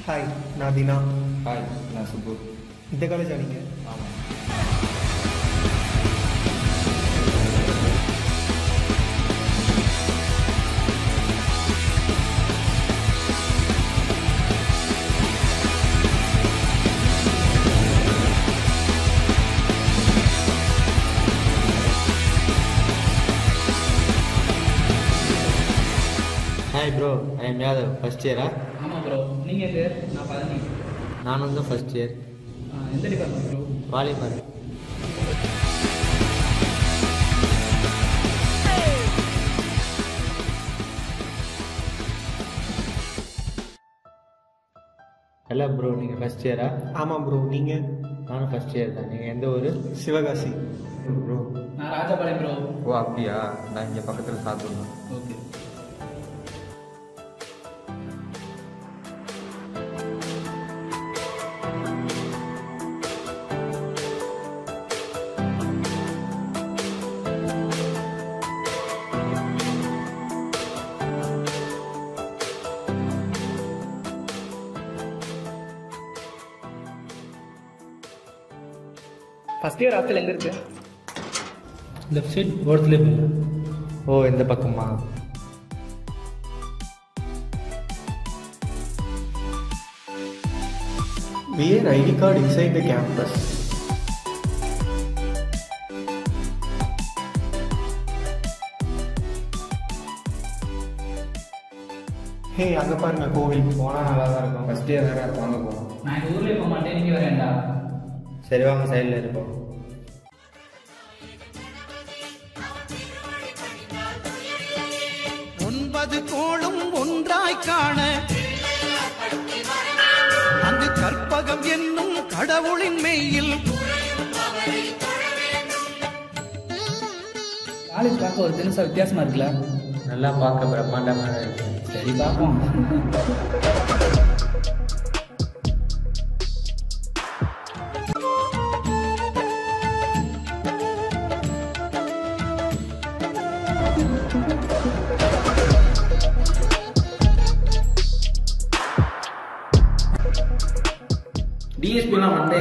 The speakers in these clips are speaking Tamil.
ஹாய், நான் தினா. ஹாய், நான் சுப்பு. இந்த காலேஜா நீங்கள்? ஆமாம். Hi bro, I am Yadav. First இயரா? ஆமாம் ப்ரோ. நீங்கள் பேர்? நான் பழனி. நான் வந்து ஃபர்ஸ்ட் இயர். எந்த department bro? Volleyball. Hello bro, நீங்கள் ஃபர்ஸ்ட் இயரா? ஆமாம் ப்ரோ. நீங்கள்? நானும் ஃபர்ஸ்ட் இயர் தான். நீங்கள் எந்த ஊர்? சிவகாசி. ப்ரோ. நான் ராஜபாளையம் ப்ரோ. ஓ அப்படியா? நான் இங்கே பக்கத்தில் சாப்பிடணும். ஓகே. ஃபஸ்ட் இயர் ஹாஸ்டல் எங்கே இருக்குது? லெஃப்ட் சைட் ஓரத்துலேயே போங்க. ஓ, இந்த பக்கமா? Wear ID card inside the campus. ஹே, அங்கே பாருங்க கோவில். போனால் நல்லா தான் இருக்கும். ஃபஸ்ட் இயர் வேறு வாங்க போகணும். நான் எங்கள் ஊர்லேயே போக மாட்டேன், நீங்கள் வரேன்டா. சரி வாங்க, சைடில் இருப்போம். ஒன்பது கோளும் ஒன்றாய் காண அங்கு கற்பகம் என்னும் கடவுளின் மெய்யில் காலேஜ் பார்க்க ஒரு தினசா வித்தியாசமாக இருக்குல்ல? நல்லா பார்க்க பிரம்மாண்டமாக இருக்கு. சரி பார்ப்போம். டிஎஸ்பிலாம் மண்டே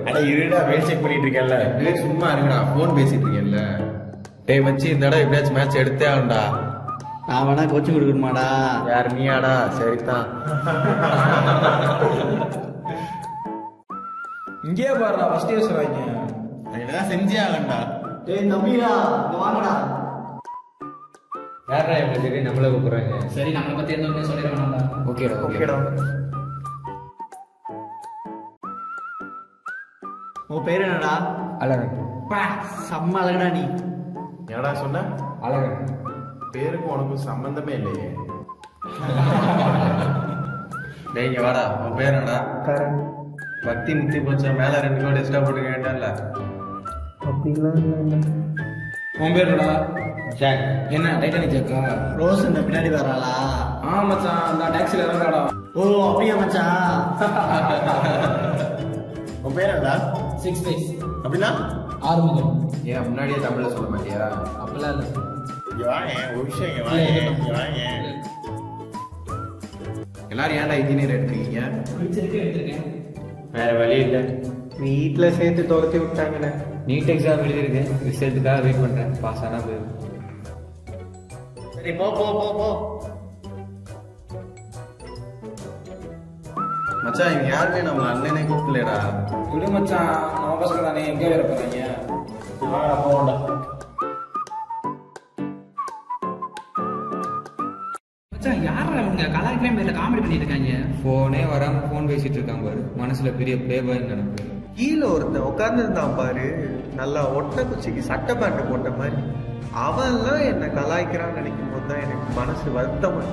அட இருடா, வெயில் செக் பண்ணிட்டு இருக்கேன்ல. சும்மா இருக்குடா, ஃபோன் பேசிட்டு இருக்கேன்ல. டேய் மச்சி, இந்த தடவை எப்படியாச்சும் மேட்ச் எடுத்தே ஆகும்டா. நான் வேணா கோச்சிங் கொடுக்கணுமாடா? யார் நீயாடா? சரிதான். இங்கே பாருடா, ஃபர்ஸ்ட் இயர் சொல்றாங்க. என்னதான் செஞ்சே ஆகண்டா. டேய் நம்பிடா, இங்க வாங்கடா. யாரா எப்படி தெரியும் நம்மளை கூப்பிட்றாங்க? சரி, நம்மளை பற்றி எந்த ஒன்றும் சொல்லிட வேணாம்டா. ஓகேடா ஓகேடா. உன் பேர் என்னடா? அழகன். பா, செம்ம அழகடா நீ. என்னடா சொன்ன? அழகன். பேருக்கு உனக்கு சம்பந்தமே இல்லையே. டேய் இங்க வாடா, உன் பேர் என்னடா? கரண். பக்தி முத்தி போச்சா, மேல 2 கோடி எக்ஸ்ட்ரா போட்டு கேட்டல. அப்படிலாம் இல்லை. உன் பேர் என்னடா? ஜாக். என்ன டைட்டானிக் ஜாக்கா? ரோஸ் இந்த பின்னாடி வராளா? மச்சான், அந்த டாக்ஸியில் இறங்காடா. ஓ அப்படியா மச்சான்? உன் பேர் என்னடா? 6 ஃபேஸ் அப்படின்னா ஆறுமுகம். ஏன் முன்னாடியே தமிழ்ல சொல்ல மாட்டியா? அப்படிலாம் இல்லை. இங்க வாயேன், ஒரு விஷயம் இங்க வாயேன், இங்க வாயேன். எல்லாரும் ஏன்டா இன்ஜினியர் எடுத்துருக்கீங்க? பிடிச்சிருக்கு, எடுத்துருக்கேன். வேற வழி இல்லை. வீட்டில் சேர்த்து துரத்தி விட்டாங்கண்ணே. நீட் எக்ஸாம் எழுதியிருக்கேன், ரிசல்ட்டுக்காக வெயிட் பண்ணுறேன். பாஸ் ஆனால் போயிடும். சரி போ போ போ போ. மச்சான், இவங்க யாருமே நம்மள அண்ணனே கூப்பிடலடா. விடு மச்சான், நம்ம பசங்க தானே, எங்கே வேற போகிறாங்க? போண்டா. மச்சான், யாரா இவங்க கலாய்க்கிறேன் பேரில் காமெடி பண்ணிட்டு இருக்காங்க? ஃபோனே வராமல் ஃபோன் பேசிட்டு இருக்கான் பாரு. மனசுல பெரிய பிளே பாய் நினைப்பு. கீழே ஒருத்தன் உட்காந்துருந்தான் பாரு, நல்லா ஒட்டை குச்சிக்கு சட்டை பேண்ட் போட்ட மாதிரி. அவன்லாம் என்னை கலாய்க்கிறான்னு நினைக்கும் போது தான் எனக்கு மனசு வருத்தமா.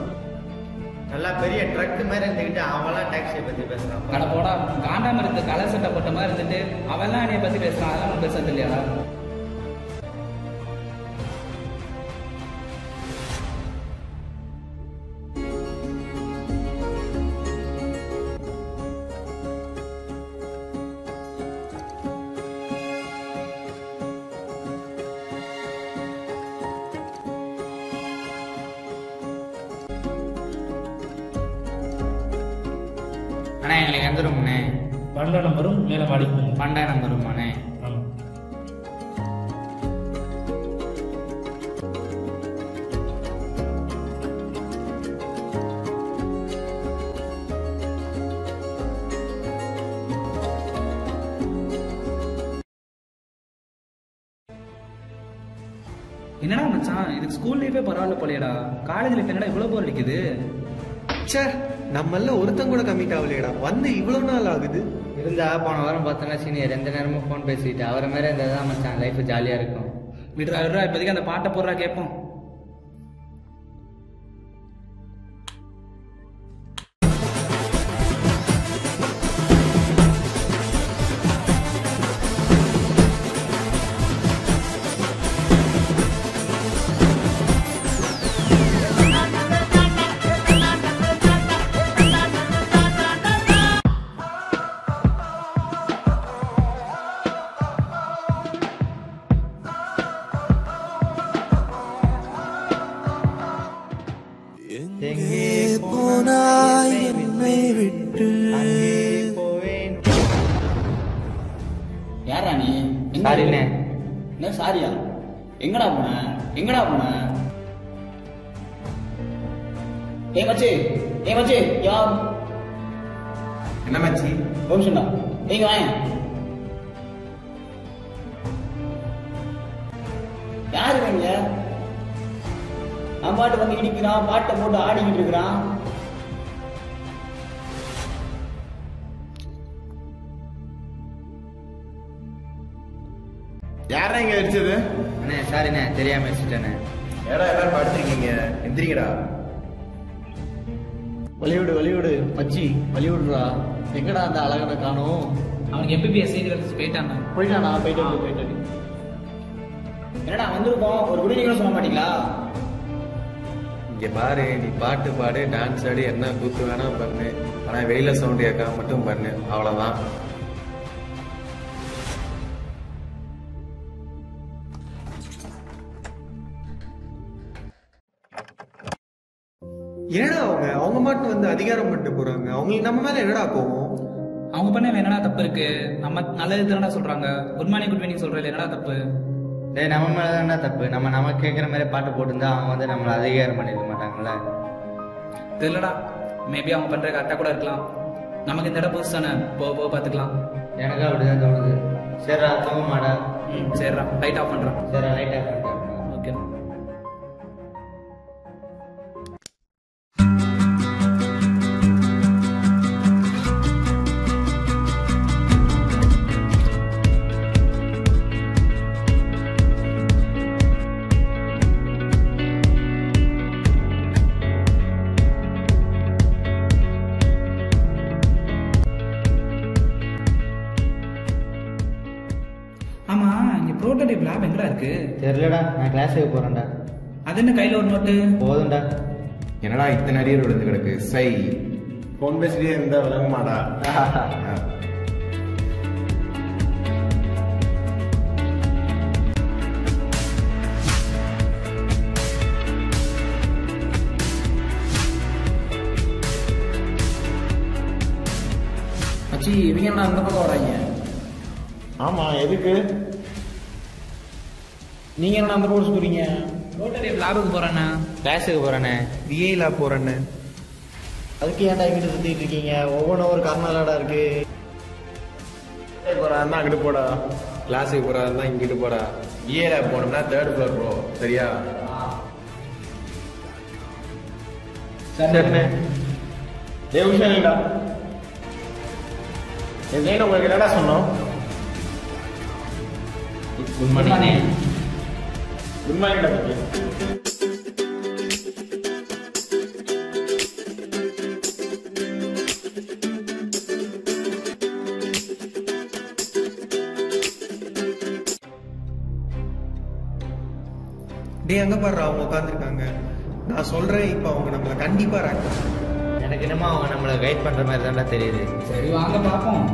நல்லா பெரிய ட்ரக் மாதிரி இருந்துக்கிட்டு அவன்லாம் டாக்ஸியை பத்தி பேசுறான். கடை போடா, காண்டாம இருந்து கலர் சட்டை போட்ட மாதிரி இருந்துட்டு அவெல்லாம் என்னைய பற்றி பேசுறான். அதெல்லாம் பேசுறது இல்லையா? எங்களுக்கு எந்த ரூம்ண்ணே? 12 நம்பரும் மேலே மாடிக்கு போங்க. 12 நம்பர் ரூமாண்ணே. ஆமாம். என்னடா மச்சான், இதுக்கு ஸ்கூல் லைஃபே பரவாயில்ல போலையடா. காலேஜ் லைஃப் என்னடா இவ்வளவு போர் அடிக்குது? ச்சே, நம்மள ஒருத்தன் கூட கம்மிட் ஆகலையடா. வந்து இவ்வளவு நாள் ஆகுது. இருந்தா போன வாரம் பார்த்தோன்னா சீனியர் எந்த நேரமும் ஃபோன் பேசிட்டு அவரை மாதிரி இருந்தால் தான் மச்சான் லைஃப் ஜாலியாக இருக்கும். விடுறா விடுறா, இப்போதைக்கு அந்த பாட்டை போடுறா கேட்போம். யாரா நீ? சாரிண்ணே. என்ன சாரியா? எங்கடா போன? எங்கடா போன? ஏ மச்சி யார்? என்ன மச்சி? ஓம்ஷன்டா நீங்க வாங்க. யாரு வேங்க? அவன் பாட்டு வந்து இடிக்கிறான், பாட்டை போட்டு ஆடிக்கிட்டு இருக்கிறான். யாரா இங்க அடிச்சது? அண்ணே சாரிண்ணே, தெரியாம வச்சுட்டேண்ணே. ஏடா எல்லாரும் படுத்துருக்கீங்க, எந்திரிங்கடா. வழிவிடு மச்சி, வழிவிடுறா. எங்கடா அந்த அழகனை காணோம்? அவனுக்கு MBBS போயிட்டாங்க. போயிட்டான். என்னடா வந்திருக்கோம், ஒரு குடிநீங்களும் சொல்ல மாட்டீங்களா? இங்க பாரு, நீ பாட்டு பாடு, டான்ஸ் ஆடி, என்ன கூத்து வேணா பண்ணு. ஆனா வெளியில சவுண்ட் கேட்காம மட்டும் பண்ணு, அவ்வளவுதான். ஏடா அவங்க மட்டும் வந்து அதிகாரம் பண்ணிட்டு போறாங்க. அவங்களுக்கு நம்ம மேல என்னடா போவோம்? அவங்க பண்ண என்னடா தப்பு இருக்கு? நம்ம நல்லது தானடா சொல்றாங்க. குட் மார்னிங் குட் ஈவினிங் சொல்றதுல என்னடா தப்பு? டேய், நம்ம மேலதான்டா தப்பு. நம்ம கேட்குற மாதிரி பாட்டு போட்டுருந்தா அவங்க வந்து நம்மளை அதிகாரம் பண்ணிருக்க மாட்டாங்கல்ல. தெரியலடா, மேபி அவங்க பண்ற கரெக்டா கூட இருக்கலாம். நமக்கு இந்த இடம் புதுசு தானே, போக பாத்துக்கலாம். எனக்கும் அப்படிதான் தோணுது. சரிடா, தூங்க மாடா. சரிடா, லைட் ஆஃப் பண்றான். சரிடா, லைட் ஆஃப் பண்ணிட்டேன். ஓகே. ஆமா, இங்க புரோட்டோடைப் லேப் எங்கடா இருக்கு? தெரியலடா, நான் கிளாஸுக்கு போறேன்டா. அது என்ன கையில ஒரு நோட்டு? போதும்டா. என்னடா இத்தனை அரியர் விழுந்து கிடக்கு? சை, போன் பேசிட்டே இருந்தா விளங்குமாடா. மச்சி, இவங்க என்ன அந்த பக்கம் வராங்க? ஆமா, எதுக்கு? நீங்க என்ன அந்த கோர்ஸ் போறீங்க? புரோட்டோடைப் லேபுக்கு போறேண்ணா. கிளாஸுக்கு போறேனே. VA லேப் போறேன்னு. அதுக்கு ஏன்டா இங்கிட்டு சுத்திட்டு இருக்கீங்க? ஒவ்வொன்றும் ஒரு காரணம்லாடா இருக்கு. போறான்னா அங்கிட்டு போடா. கிளாஸுக்கு போறாருன்னா இங்கிட்டு போடா. VA லேப் போனோம்னா 3rd ஃப்ளோர் ப்ரோ, சரியா? சரிண்ணே. தேவஷன்டா, என்ன உங்களுக்கு என்னடா சொன்னோம்? Good morning. குட் மார்னிங் தம்பி. டே, அங்க பாரு, அவங்க உட்காந்துருக்காங்க. நான் சொல்றேன், இப்ப அவங்க நம்மளை கண்டிப்பா ராக். எனக்கு என்னமோ அவங்க நம்மளை கைட் பண்ற மாதிரி தான்டா தெரியுது. சரி வாங்க பாப்போம்.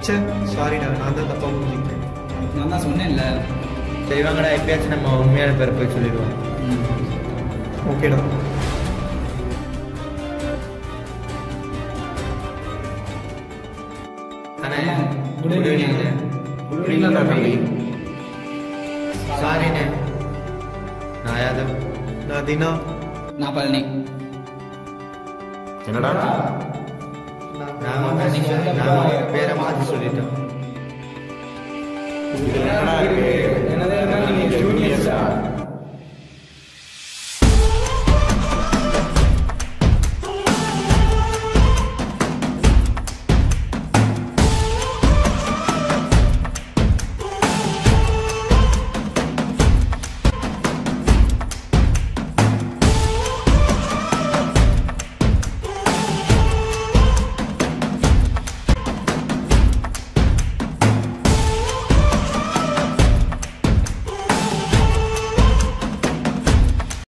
சே, சாரிடா, நான் தான் தப்பா புரிஞ்சுக்கிட்டேன். நான் தான் சொன்னேன்ல. சரி வாங்கடா, எப்பயாச்சும் நம்ம உண்மையான பேரை போய் சொல்லிடுவோம். ஓகேடா. அண்ணே, குட் ஈவினிங். குட் ஈவினிங் தம்பி. சாரிண்ணே. நான் யாதவ். நான் தினா. நான் பழனி. என்னடா நான் பேரை மாற்றி சொல்லிட்டோம். என்னடா இருக்கு? என்னது நீங்க ஜூனியர்ஸா?